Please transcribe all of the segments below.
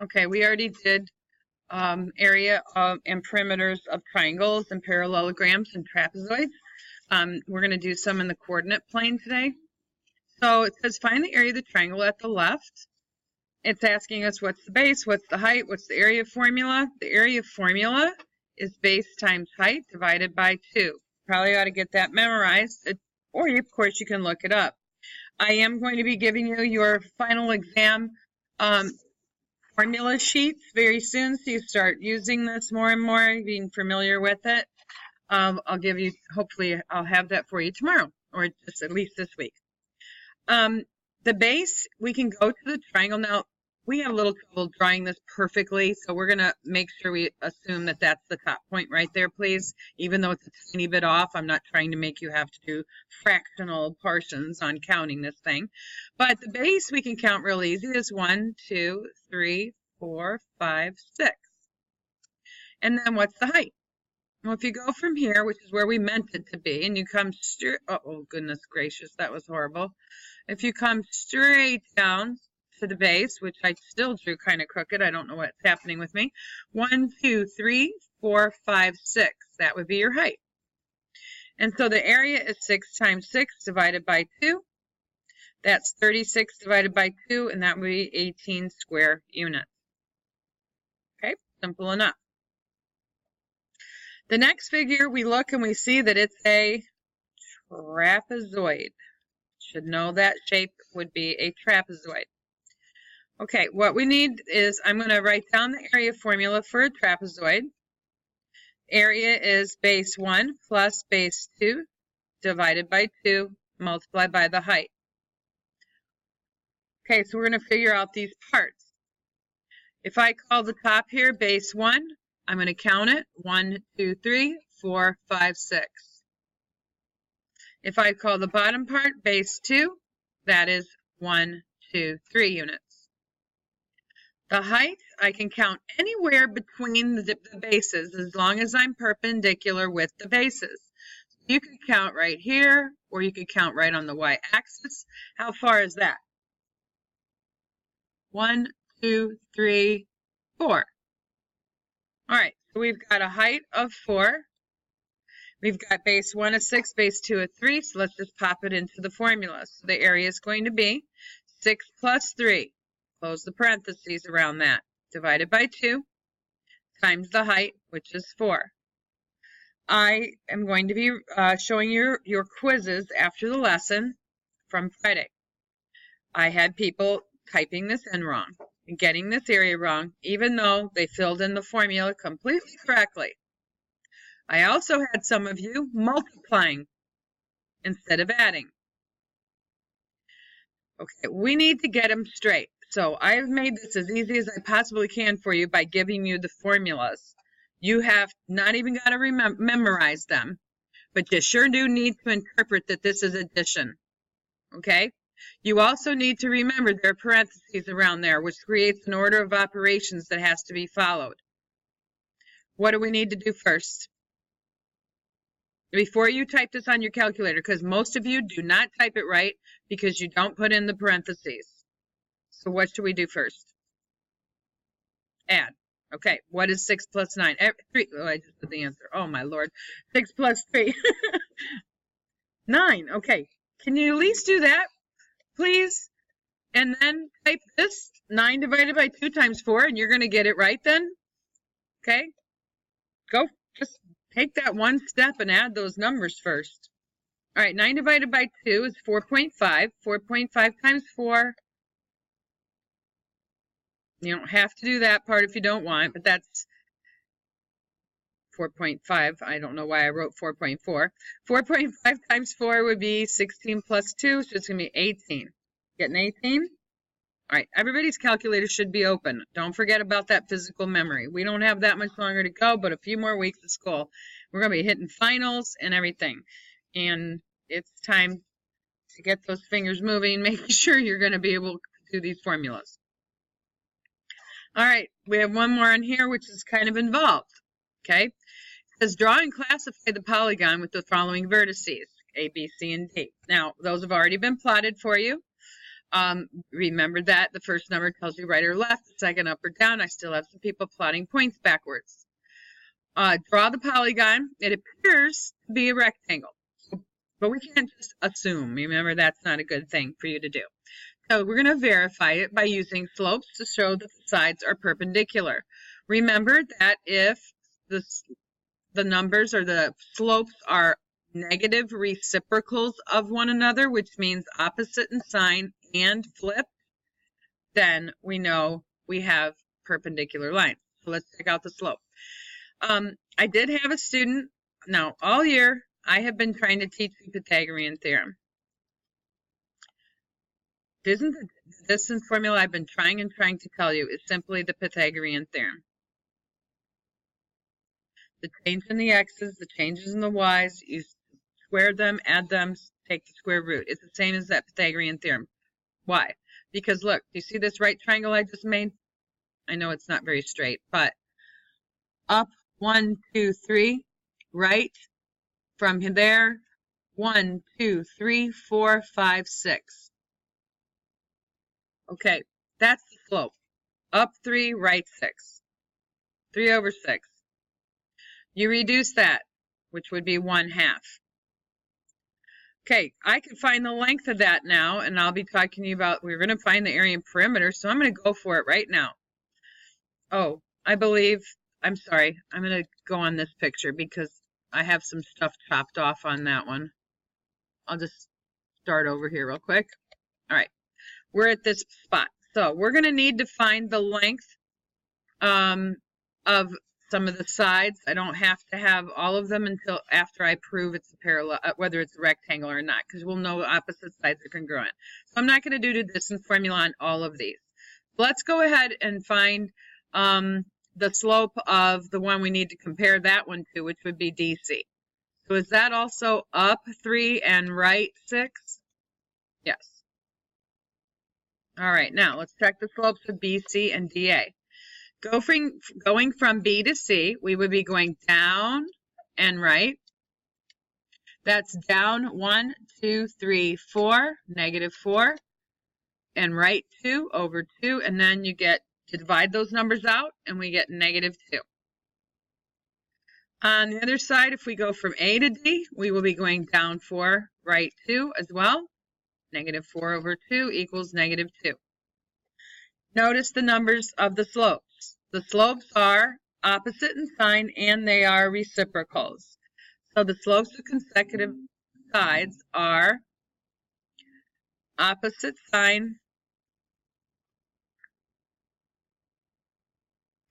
Okay, we already did area of and perimeters of triangles and parallelograms and trapezoids. We're going to do some in the coordinate plane today. So it says find the area of the triangle at the left. It's asking us what's the base, what's the height, what's the area formula. The area formula is base times height divided by 2. Probably ought to get that memorized, or of course you can look it up. I am going to be giving you your final exam formula sheets very soon, so you start using this more and more, being familiar with it. I'll give you, hopefully I'll have that for you tomorrow, or just at least this week. The base, we can go to the triangle. Now, we have a little trouble drawing this perfectly, so we're going to make sure we assume that that's the top point right there, please. Even though it's a tiny bit off, I'm not trying to make you have to do fractional portions on counting this thing. But the base we can count real easy is 1, 2, 3, 4, 5, 6. And then what's the height? Well, if you go from here, which is where we meant it to be, and you come straight, oh goodness gracious, that was horrible. If you come straight down to the base, which I still drew kind of crooked, I don't know what's happening with me. 1, 2, 3, 4, 5, 6. That would be your height. And so the area is 6 times 6 divided by 2. That's 36 divided by 2, and that would be 18 square units. Okay, simple enough. The next figure, we look and we see that it's a trapezoid. Should know that shape would be a trapezoid. Okay, what we need is, I'm going to write down the area formula for a trapezoid. Area is base 1 plus base 2 divided by 2 multiplied by the height. Okay, so we're going to figure out these parts. If I call the top here base 1, I'm going to count it. 1, 2, 3, 4, 5, 6. If I call the bottom part base 2, that is 1, 2, 3 units. The height, I can count anywhere between the bases as long as I'm perpendicular with the bases. You could count right here, or you could count right on the y-axis. How far is that? 1, 2, 3, 4. All right, so we've got a height of 4. We've got base 1 of 6, base 2 of 3, so let's just pop it into the formula. So the area is going to be 6 plus 3. Close the parentheses around that, divided by 2, times the height, which is 4. I am going to be showing you your quizzes after the lesson from Friday. I had people typing this in wrong and getting this area wrong, even though they filled in the formula completely correctly. I also had some of you multiplying instead of adding. Okay, we need to get them straight. So I've made this as easy as I possibly can for you by giving you the formulas. You have not even got to memorize them, but you sure do need to interpret that this is addition. Okay? You also need to remember there are parentheses around there, which creates an order of operations that has to be followed. What do we need to do first? Before you type this on your calculator, because most of you do not type it right because you don't put in the parentheses. So what should we do first? Add. Okay, what is 6 plus 9? 3. Oh, I just put the answer. Oh, my Lord. 6 plus 3. 9. Okay, can you at least do that, please? And then type this, 9 divided by 2 times 4, and you're going to get it right then? Okay? Go, just take that one step and add those numbers first. All right, 9 divided by 2 is 4.5. 4.5 times 4. You don't have to do that part if you don't want, but that's 4.5. I don't know why I wrote 4.4. 4.5 times 4 would be 16 plus 2, so it's going to be 18. Getting 18? All right, everybody's calculator should be open. Don't forget about that physical memory. We don't have that much longer to go, but a few more weeks of school. We're going to be hitting finals and everything. And it's time to get those fingers moving, making sure you're going to be able to do these formulas. All right, we have one more in here, which is kind of involved, okay? It says, draw and classify the polygon with the following vertices, A, B, C, and D. Now, those have already been plotted for you. Remember that the first number tells you right or left, the second up or down. I still have some people plotting points backwards. Draw the polygon. It appears to be a rectangle, but we can't just assume. Remember, that's not a good thing for you to do. So we're going to verify it by using slopes to show that the sides are perpendicular. Remember that if the numbers or the slopes are negative reciprocals of one another, which means opposite in sign and flipped, then we know we have perpendicular lines. So let's check out the slope. I did have a student, now all year I have been trying to teach the Pythagorean theorem. Isn't the distance formula I've been trying to tell you is simply the Pythagorean theorem. The change in the x's, the changes in the y's, you square them, add them, take the square root. It's the same as that Pythagorean theorem. Why? Because look, do you see this right triangle I just made? I know it's not very straight, but up 1, 2, 3, right from there, 1, 2, 3, 4, 5, 6. Okay, that's the slope. Up 3, right 6. 3 over 6. You reduce that, which would be 1/2. Okay, I can find the length of that now, and I'll be talking to you about, we're going to find the area and perimeter, so I'm going to go for it right now. Oh, I'm sorry, I'm going to go on this picture because I have some stuff chopped off on that one. I'll just start over here real quick. All right, we're at this spot. So we're going to need to find the length of some of the sides. I don't have to have all of them until after I prove it's a parallel, whether it's a rectangle or not, because we'll know opposite sides are congruent. So I'm not going to do the distance formula on all of these. Let's go ahead and find the slope of the one we need to compare that one to, which would be DC. So is that also up 3 and right 6? Yes. All right, now let's check the slopes of BC and DA. Going from B to C, we would be going down and right. That's down 1, 2, 3, 4, -4, and right 2 over 2, and then you get to divide those numbers out, and we get -2. On the other side, if we go from A to D, we will be going down 4, right 2 as well. -4 over 2 equals -2. Notice the numbers of the slopes. The slopes are opposite in sign and they are reciprocals. So the slopes of consecutive sides are opposite sign,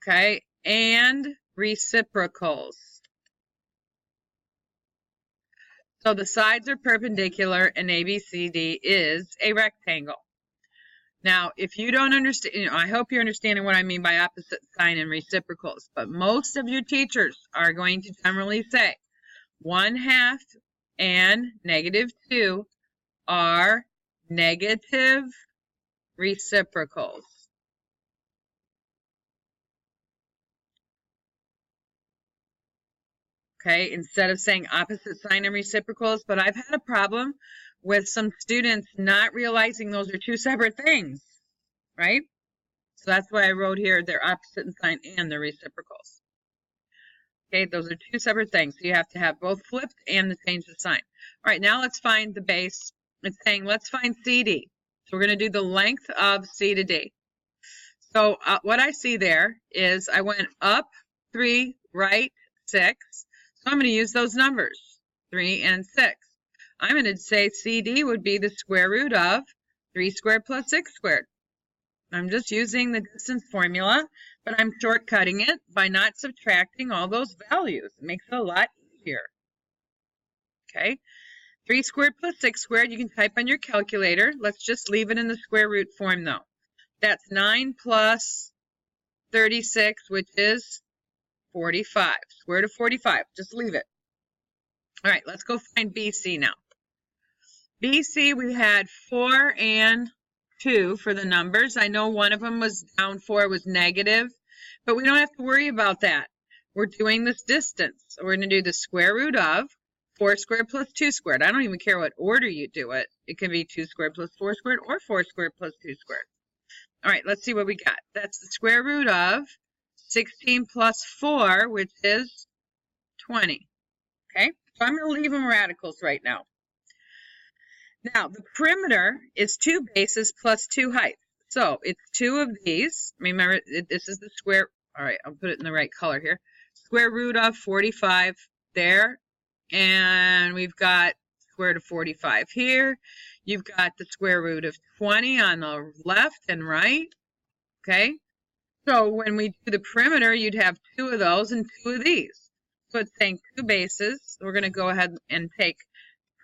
okay, and reciprocals. So the sides are perpendicular and ABCD is a rectangle. Now, if you don't understand, I hope you're understanding what I mean by opposite sign and reciprocals, but most of your teachers are going to generally say 1/2 and -2 are negative reciprocals. Okay, instead of saying opposite sign and reciprocals, but I've had a problem with some students not realizing those are two separate things, right? So that's why I wrote here they're opposite in sign and they're reciprocals. Okay, those are two separate things. So you have to have both flipped and the change of sign. All right, now let's find the base. It's saying let's find CD. So we're going to do the length of C to D. So what I see there is I went up 3, right 6. So I'm going to use those numbers, 3 and 6. I'm going to say CD would be the square root of 3 squared plus 6 squared. I'm just using the distance formula, but I'm shortcutting it by not subtracting all those values. It makes it a lot easier. Okay, 3 squared plus 6 squared, you can type on your calculator. Let's just leave it in the square root form though. That's 9 plus 36, which is 45. Square root of 45, just leave it. All right, let's go find BC now. BC, we had 4 and 2 for the numbers. I know one of them was down 4, was negative, but we don't have to worry about that. We're doing this distance. So we're going to do the square root of 4 squared plus 2 squared. I don't even care what order you do it. It can be 2 squared plus 4 squared or 4 squared plus 2 squared. All right, let's see what we got. That's the square root of 16 plus 4, which is 20. Okay, so I'm going to leave them radicals right now. Now, the perimeter is 2 bases plus 2 heights. So it's 2 of these. Remember, this is the square. All right, I'll put it in the right color here. Square root of 45 there. And we've got square root of 45 here. You've got the square root of 20 on the left and right. Okay, so when we do the perimeter, you'd have 2 of those and 2 of these. So it's saying 2 bases. We're going to go ahead and take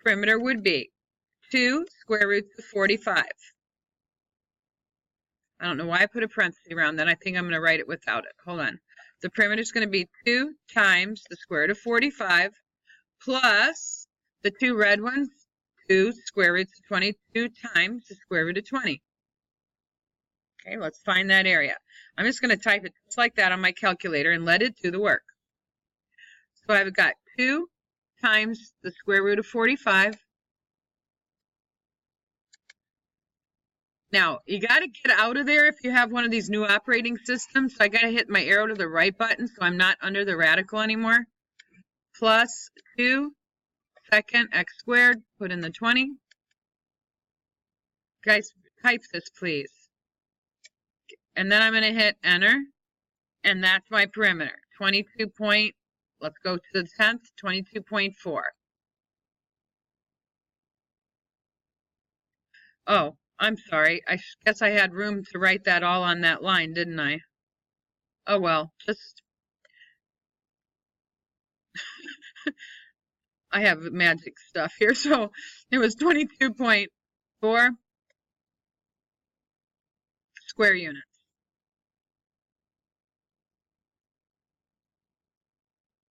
perimeter would be 2 square roots of 45. I don't know why I put a parenthesis around that. I think I'm going to write it without it. Hold on. The perimeter is going to be 2 times the square root of 45 plus the 2 red ones, 2 square roots of 22 times the square root of 20. Okay, let's find that area. I'm just going to type it just like that on my calculator and let it do the work. So I've got 2 times the square root of 45. Now, you got to get out of there if you have one of these new operating systems. So I got to hit my arrow to the right button so I'm not under the radical anymore. Plus 2 second x squared, put in the 20. Guys, type this, please. And then I'm going to hit enter. And that's my perimeter. 22 point, let's go to the 10th, 22.4. Oh, I'm sorry. I guess I had room to write that all on that line, didn't I? Oh, well, just... I have magic stuff here. So it was 22.4 square units.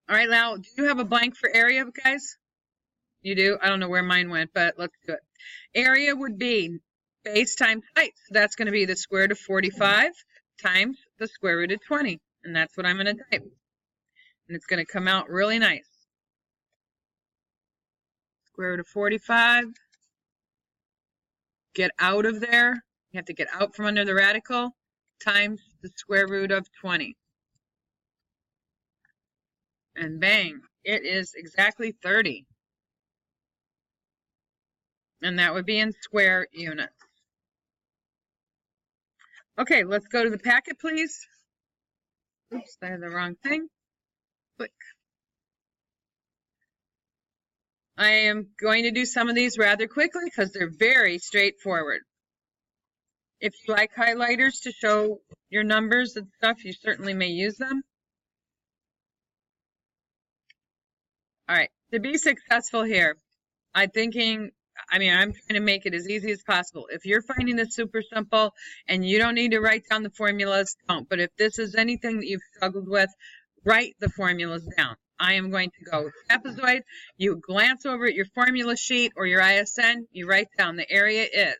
All right, now, do you have a blank for area, guys? You do? I don't know where mine went, but let's do it. Area would be base times height. So that's going to be the square root of 45 times the square root of 20. And that's what I'm going to type. And it's going to come out really nice. Square root of 45. Get out of there. You have to get out from under the radical times the square root of 20. And bang, it is exactly 30. And that would be in square units. Okay, let's go to the packet, please. Oops, I have the wrong thing. Click. I am going to do some of these rather quickly because they're very straightforward. If you like highlighters to show your numbers and stuff, you certainly may use them. All right, to be successful here, I'm trying to make it as easy as possible. If you're finding this super simple and you don't need to write down the formulas, don't. But if this is anything that you've struggled with, write the formulas down. I am going to go trapezoid. You glance over at your formula sheet or your ISN, you write down the area is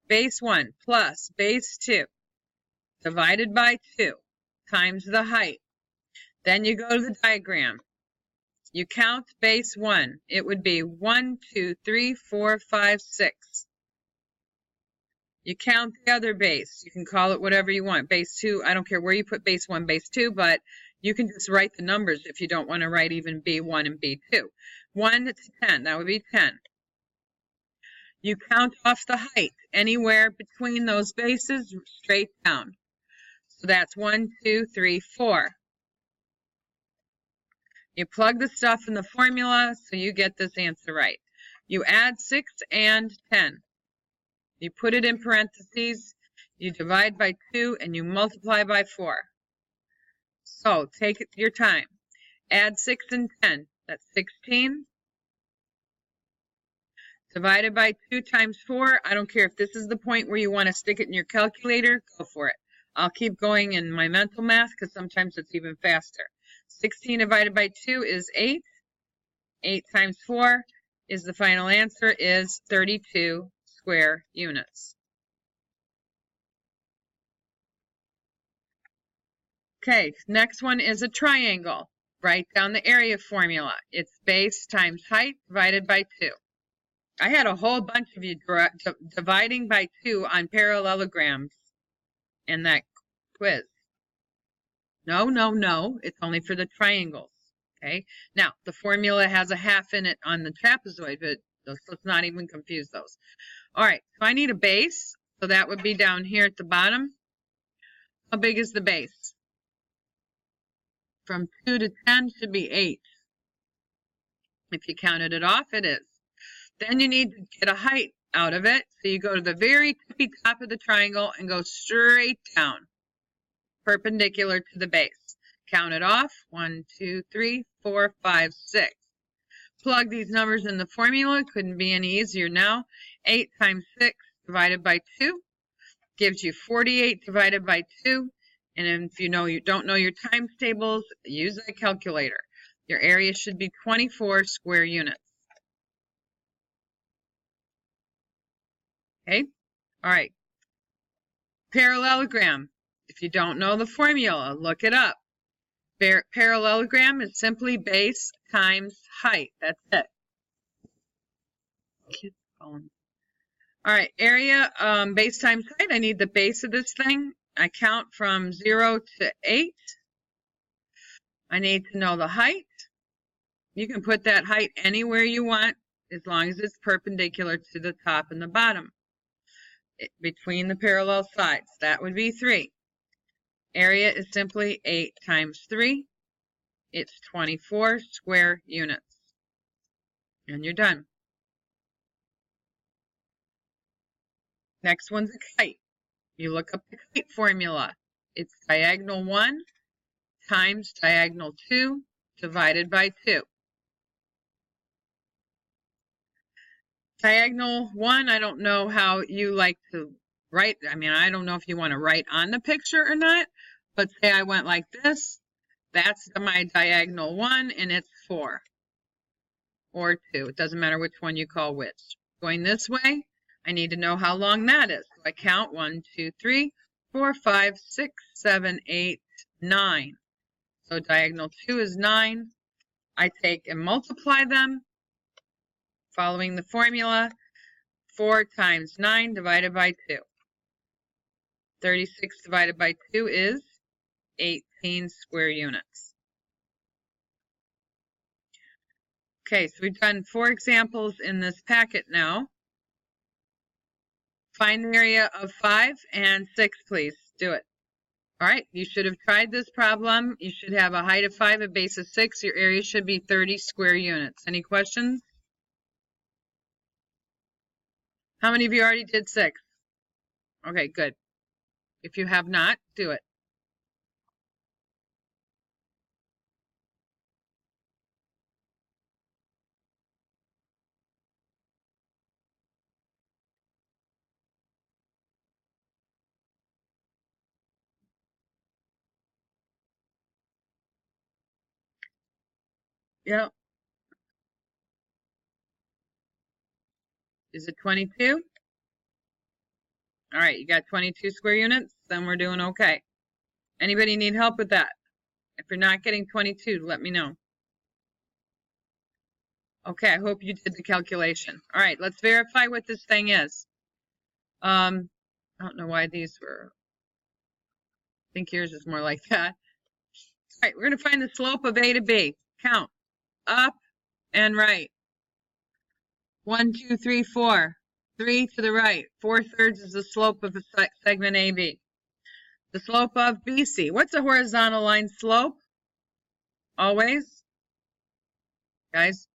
base 1 plus base 2 divided by 2 times the height. Then you go to the diagram. You count base 1. It would be 1, 2, 3, 4, 5, 6. You count the other base. You can call it whatever you want. Base 2, I don't care where you put base 1, base 2, but you can just write the numbers if you don't want to write even B1 and B2. 1 to 10, that would be 10. You count off the height anywhere between those bases straight down. So that's 1, 2, 3, 4. You plug the stuff in the formula so you get this answer right. You add 6 and 10. You put it in parentheses, you divide by 2, and you multiply by 4. So take your time. Add 6 and 10. That's 16. Divided by 2 times 4. I don't care if this is the point where you want to stick it in your calculator, go for it. I'll keep going in my mental math because sometimes it's even faster. 16 divided by 2 is 8. 8 times 4 is the final answer is 32 square units. Okay, next one is a triangle. Write down the area formula. It's base times height divided by 2. I had a whole bunch of you dividing by 2 on parallelograms in that quiz. No. It's only for the triangles. Okay. Now, the formula has a half in it on the trapezoid, but let's not even confuse those. All right. So I need a base. So that would be down here at the bottom. How big is the base? From 2 to 10 should be 8. If you counted it off, it is. Then you need to get a height out of it. So you go to the very tippy top of the triangle and go straight down, perpendicular to the base. Count it off. 1, 2, 3, 4, 5, 6. Plug these numbers in the formula. Couldn't be any easier now. 8 times 6 divided by 2 gives you 48 divided by 2. And if you don't know your times tables, use a calculator. Your area should be 24 square units. Okay? All right. Parallelogram. If you don't know the formula, look it up. Parallelogram is simply base times height. That's it. All right. Area, base times height. I need the base of this thing. I count from 0 to 8. I need to know the height. You can put that height anywhere you want as long as it's perpendicular to the top and the bottom between the parallel sides. That would be 3. Area is simply 8 times 3. It's 24 square units. And you're done. Next one's a kite. You look up the kite formula. It's diagonal 1 times diagonal 2 divided by 2. Diagonal 1, I don't know how you like to write. I mean, I don't know if you want to write on the picture or not, but say I went like this. That's my diagonal 1, and it's 4 or 2. It doesn't matter which one you call which. Going this way, I need to know how long that is. So I count 1, 2, 3, 4, 5, 6, 7, 8, 9. So diagonal 2 is 9. I take and multiply them. Following the formula, 4 times 9 divided by 2. 36 divided by 2 is 18 square units. Okay, so we've done 4 examples in this packet now. Find the area of 5 and 6, please. Do it. All right, you should have tried this problem. You should have a height of 5, a base of 6. Your area should be 30 square units. Any questions? How many of you already did 6? Okay, good. If you have not, do it. Yep. Is it 22? All right, you got 22 square units, then we're doing okay. Anybody need help with that? If you're not getting 22, let me know. Okay, I hope you did the calculation. All right, let's verify what this thing is. I don't know why these were, I think yours is more like that. All right, we're going to find the slope of A to B. Count. Up and right. 1, 2, 3, 4. 3 to the right. 4/3 is the slope of the segment AB. The slope of BC. What's a horizontal line slope? Always? Guys,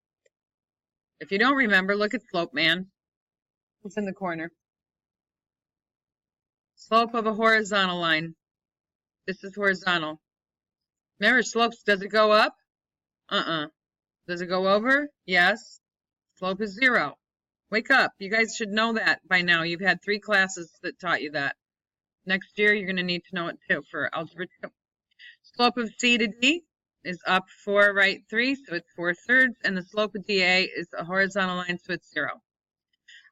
if you don't remember, look at Slope Man. It's in the corner. Slope of a horizontal line. This is horizontal. Remember, slopes, does it go up? Does it go over? Yes. Slope is 0. Wake up. You guys should know that by now. You've had 3 classes that taught you that. Next year, you're going to need to know it too for Algebra 2. Slope of C to D is up 4, right 3, so it's 4/3. And the slope of DA is a horizontal line, so it's 0.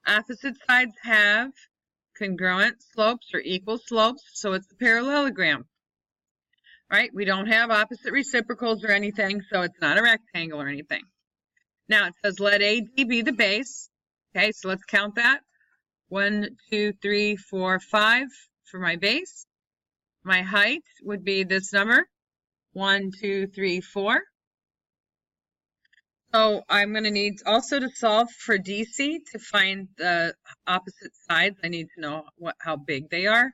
Opposite sides have congruent slopes or equal slopes, so it's a parallelogram. right? We don't have opposite reciprocals or anything, so it's not a rectangle or anything. Now it says let AD be the base. Okay, so let's count that. 1, 2, 3, 4, 5 for my base. My height would be this number, 1, 2, 3, 4. So I'm going to need also to solve for DC to find the opposite sides. I need to know how big they are.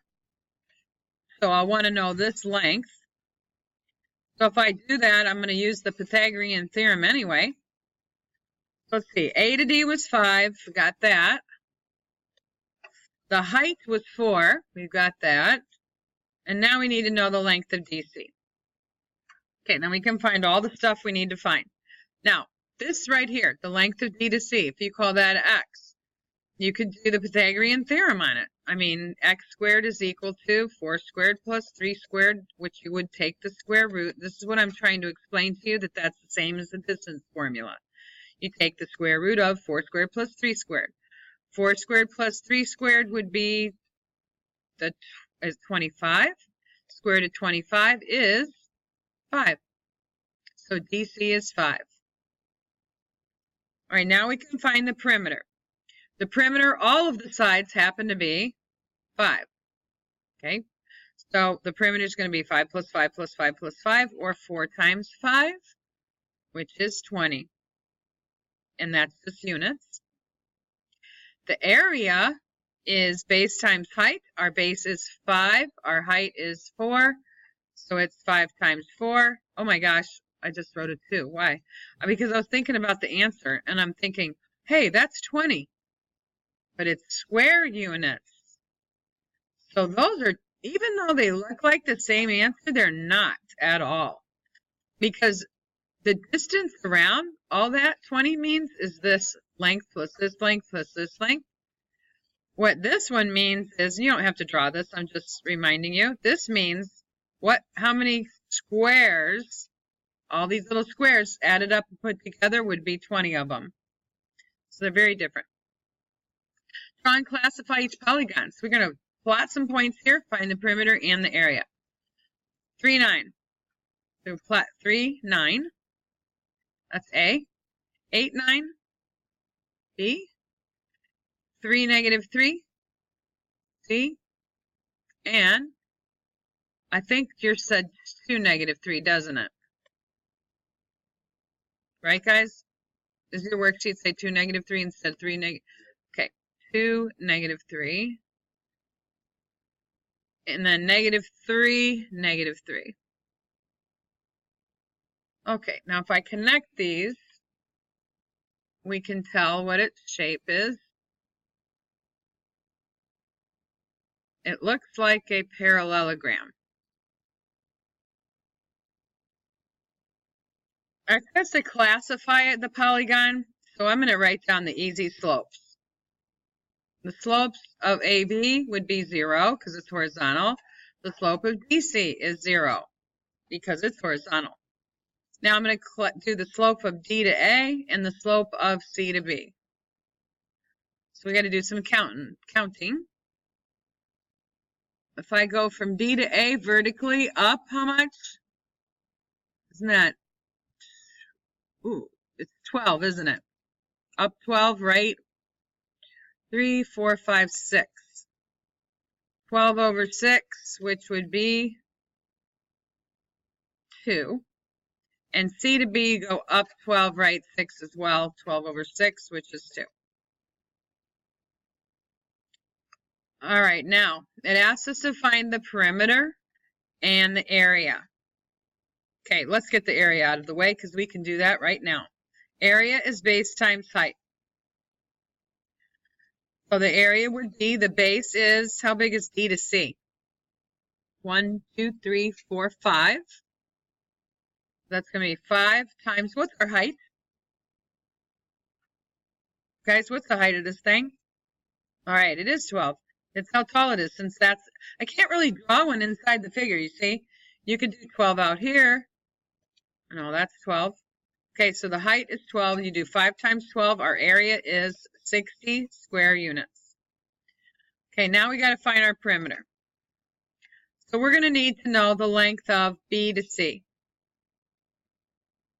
So I want to know this length. So if I do that, I'm going to use the Pythagorean theorem anyway. Let's see, A to D was 5, got that. The height was 4, we've got that. And now we need to know the length of DC. Okay, then we can find all the stuff we need to find. Now, this right here, the length of D to C, if you call that X, you could do the Pythagorean theorem on it. I mean, X squared is equal to 4 squared plus 3 squared, which you would take the square root. This is what I'm trying to explain to you, that that's the same as the distance formula. You take the square root of 4 squared plus 3 squared. 4 squared plus 3 squared would be is 25. Square root of 25 is 5. So DC is 5. All right, now we can find the perimeter. The perimeter, all of the sides happen to be 5. Okay, so the perimeter is going to be 5 plus 5 plus 5 plus 5, or 4 times 5, which is 20. And that's just units. The area is base times height. Our base is 5. Our height is 4. So it's 5 times 4. Oh my gosh, I just wrote a 2. Why? Because I was thinking about the answer, and I'm thinking, hey, that's 20. But it's square units. So those are, even though they look like the same answer, they're not at all. Because the distance around, all that 20 means is this length plus this length plus this length. What this one means is, you don't have to draw this, I'm just reminding you. This means how many squares, all these little squares added up and put together would be 20 of them. So they're very different. Draw and classify each polygon. So we're going to plot some points here, find the perimeter and the area. 3, 9. So plot 3, 9. That's A. 8, 9. B. 3, negative 3. C. And I think yours said 2, negative 3, doesn't it? Right, guys? Does your worksheet say 2, negative 3 instead of 3, negative? Okay. 2, negative 3. And then negative 3, negative 3. Okay, now if I connect these, we can tell what its shape is. It looks like a parallelogram. I have to classify the polygon, so I'm going to write down the easy slopes. The slopes of AB would be 0 because it's horizontal. The slope of DC is 0 because it's horizontal. Now I'm going to do the slope of D to A and the slope of C to B. So we got to do some counting. If I go from D to A vertically up, how much? Isn't that? Ooh, it's 12, isn't it? Up 12, right? 3, 4, 5, 6. 12 over 6, which would be 2. And C to B go up 12, right? 6 as well. 12 over 6, which is 2. All right, now it asks us to find the perimeter and the area. Okay, let's get the area out of the way because we can do that right now. Area is base times height. So the area would be, the base is, how big is D to C? 1, 2, 3, 4, 5. That's going to be 5 times, what's our height? Guys, what's the height of this thing? All right, it is 12. It's how tall it is, since that's, I can't really draw one inside the figure, you see? You could do 12 out here. No, that's 12. Okay, so the height is 12. You do 5 times 12. Our area is 60 square units. Okay, now we got to find our perimeter. So we're going to need to know the length of B to C,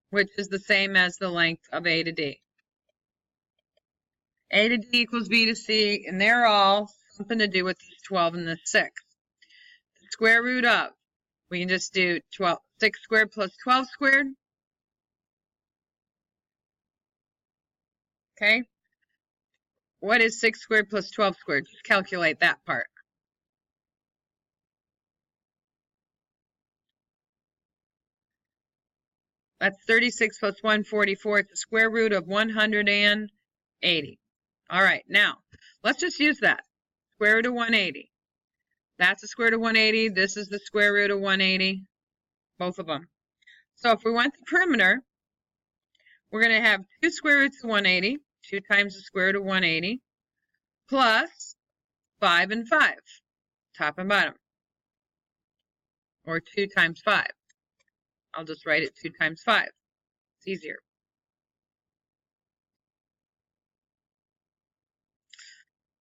which is the same as the length of A to D. A to D equals B to C, and they're all something to do with this 12 and the 6. The square root of, we can just do 6 squared plus 12 squared. Okay. What is 6 squared plus 12 squared? Just calculate that part. That's 36 plus 144. It's the square root of 180. All right, now, let's just use that. Square root of 180. That's the square root of 180. This is the square root of 180. Both of them. So if we want the perimeter, we're going to have 2 square roots of 180. 2 times the square root of 180. Plus 5 and 5. Top and bottom. Or 2 times 5. I'll just write it 2 times 5. It's easier.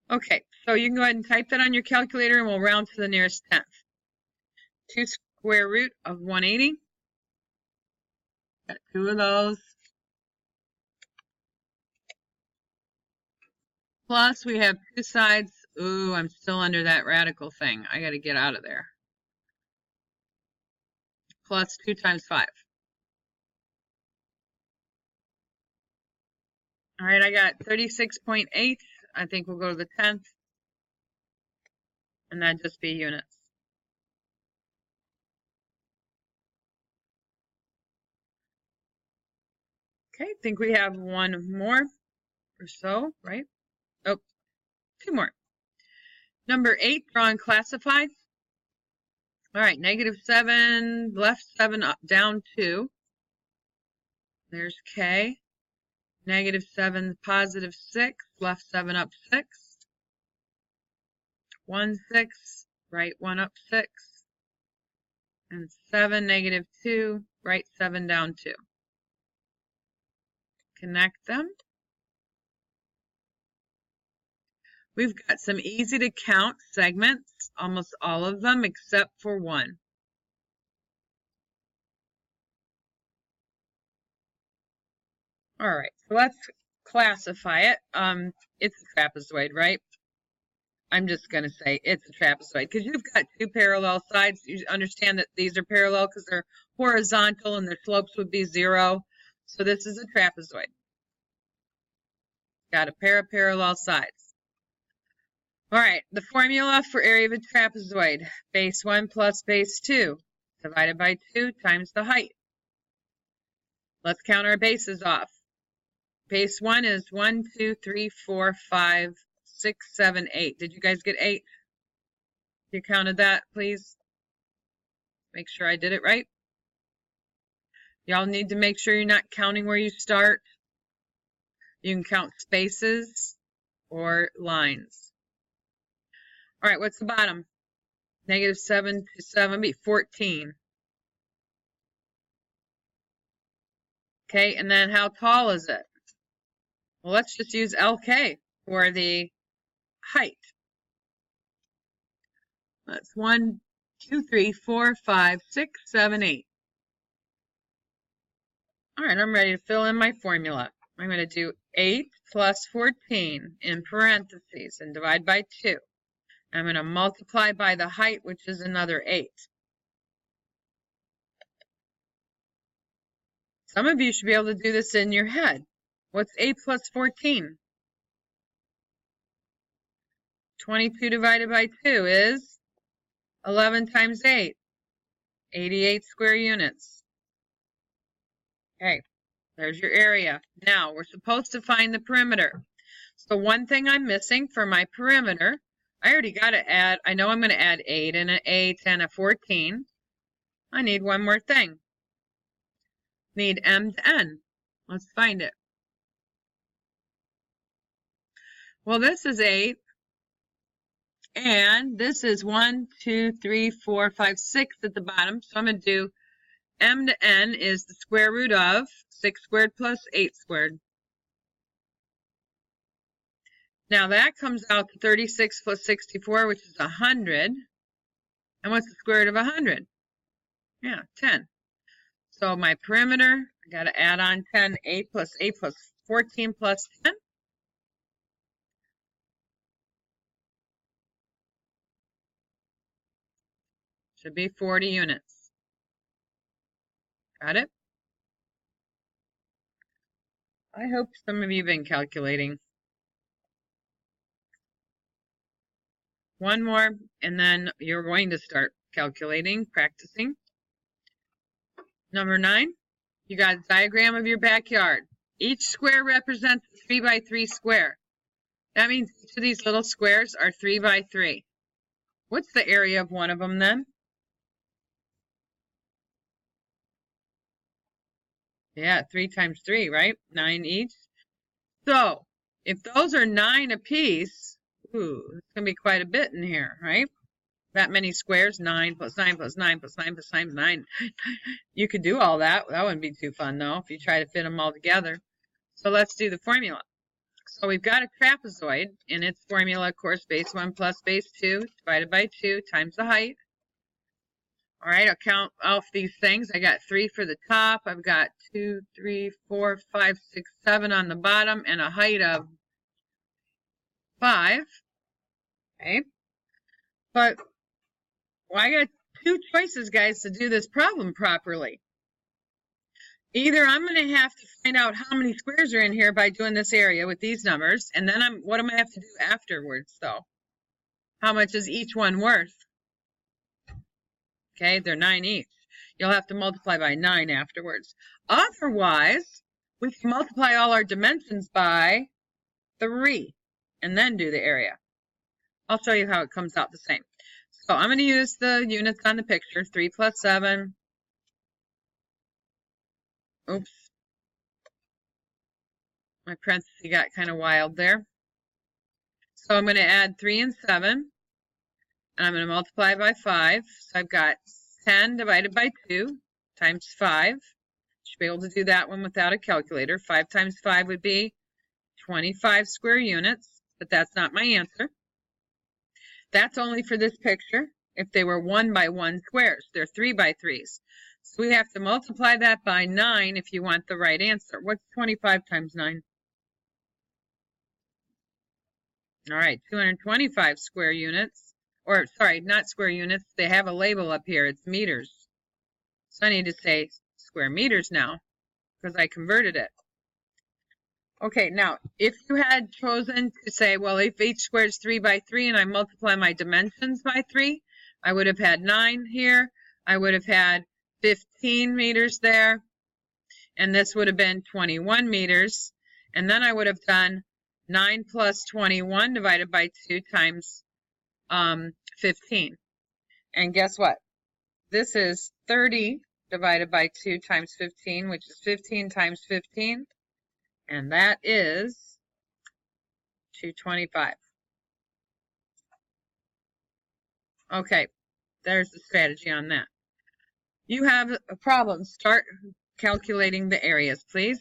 Okay, so you can go ahead and type that on your calculator and we'll round to the nearest tenth. 2 square root of 180. Got 2 of those. Plus we have 2 sides. Ooh, I'm still under that radical thing. I got to get out of there. Plus 2 times 5. All right, I got 36.8. I think we'll go to the 10th. And that'd just be units. Okay, I think we have one more or so, right? Oh, 2 more. Number 8, draw and classify. All right, -7, left 7, up, down 2. There's K. -7, positive 6, left 7, up 6. 1, 6, right 1, up 6. And 7, -2, right 7, down 2. Connect them. We've got some easy to count segments, almost all of them except for one. All right, so let's classify it. It's a trapezoid, right? I'm just going to say it's a trapezoid because you've got 2 parallel sides. You understand that these are parallel because they're horizontal and their slopes would be 0. So this is a trapezoid. Got a pair of parallel sides. All right, the formula for area of a trapezoid, base 1 plus base 2, divided by 2 times the height. Let's count our bases off. Base 1 is 1, 2, 3, 4, 5, 6, 7, 8. Did you guys get 8? You counted that, please? Make sure I did it right. Y'all need to make sure you're not counting where you start. You can count spaces or lines. All right, what's the bottom? -7 to 7 be 14. Okay, and then how tall is it? Well, let's just use LK for the height. That's 1, 2, 3, 4, 5, 6, 7, 8. All right, I'm ready to fill in my formula. I'm going to do 8 plus 14 in parentheses and divide by 2. I'm going to multiply by the height, which is another 8. Some of you should be able to do this in your head. What's 8 plus 14? 22 divided by 2 is 11 times 8. 88 square units. Okay, there's your area. Now, we're supposed to find the perimeter. So one thing I'm missing for my perimeter, I already got to add, I know I'm going to add 8 and an 8 and a 14. I need one more thing. Need M to N. Let's find it. Well, this is 8. And this is 1, 2, 3, 4, 5, 6 at the bottom. So I'm going to do M to N is the square root of 6 squared plus 8 squared. Now that comes out to 36 plus 64, which is 100. And what's the square root of 100? Yeah, 10. So my perimeter, I got to add on 10, 8 plus 14 plus 10. Should be 40 units. Got it? I hope some of you have been calculating. One more, and then you're going to start calculating, practicing. Number 9, you got a diagram of your backyard. Each square represents a 3 by 3 square. That means each of these little squares are 3 by 3. What's the area of one of them then? Yeah, 3 times 3, right? 9 each. So, if those are 9 apiece, ooh, it's going to be quite a bit in here, right? That many squares, 9 plus 9 plus 9 plus 9 plus 9 plus 9. You could do all that. That wouldn't be too fun, though, if you try to fit them all together. So let's do the formula. So we've got a trapezoid, and its formula, of course, base 1 plus base 2 divided by 2 times the height. All right, I'll count off these things. I got 3 for the top. I've got 2, 3, 4, 5, 6, 7 on the bottom, and a height of 5. Okay. But well, I got 2 choices, guys, to do this problem properly. Either I'm going to have to find out how many squares are in here by doing this area with these numbers, and then what am I have to do afterwards, though? How much is each one worth? Okay, they're 9 each. You'll have to multiply by 9 afterwards. Otherwise, we can multiply all our dimensions by 3 and then do the area. I'll show you how it comes out the same. So I'm going to use the units on the picture, 3 plus 7. Oops. My parentheses got kind of wild there. So I'm going to add 3 and 7. And I'm going to multiply by 5. So I've got 10 divided by 2 times 5. Should be able to do that one without a calculator. 5 times 5 would be 25 square units, but that's not my answer. That's only for this picture. If they were 1 by 1 squares, they're 3 by 3s. So we have to multiply that by 9 if you want the right answer. What's 25 times 9? All right, 225 square units. Or, sorry, not square units. They have a label up here. It's meters. So I need to say square meters now because I converted it. Okay, now, if you had chosen to say, well, if each square is 3 by 3 and I multiply my dimensions by 3, I would have had 9 here. I would have had 15 meters there. And this would have been 21 meters. And then I would have done 9 plus 21 divided by 2 times 15. And guess what? This is 30 divided by 2 times 15, which is 15 times 15. And that is 225. Okay, there's the strategy on that. You have a problem. Start calculating the areas, please.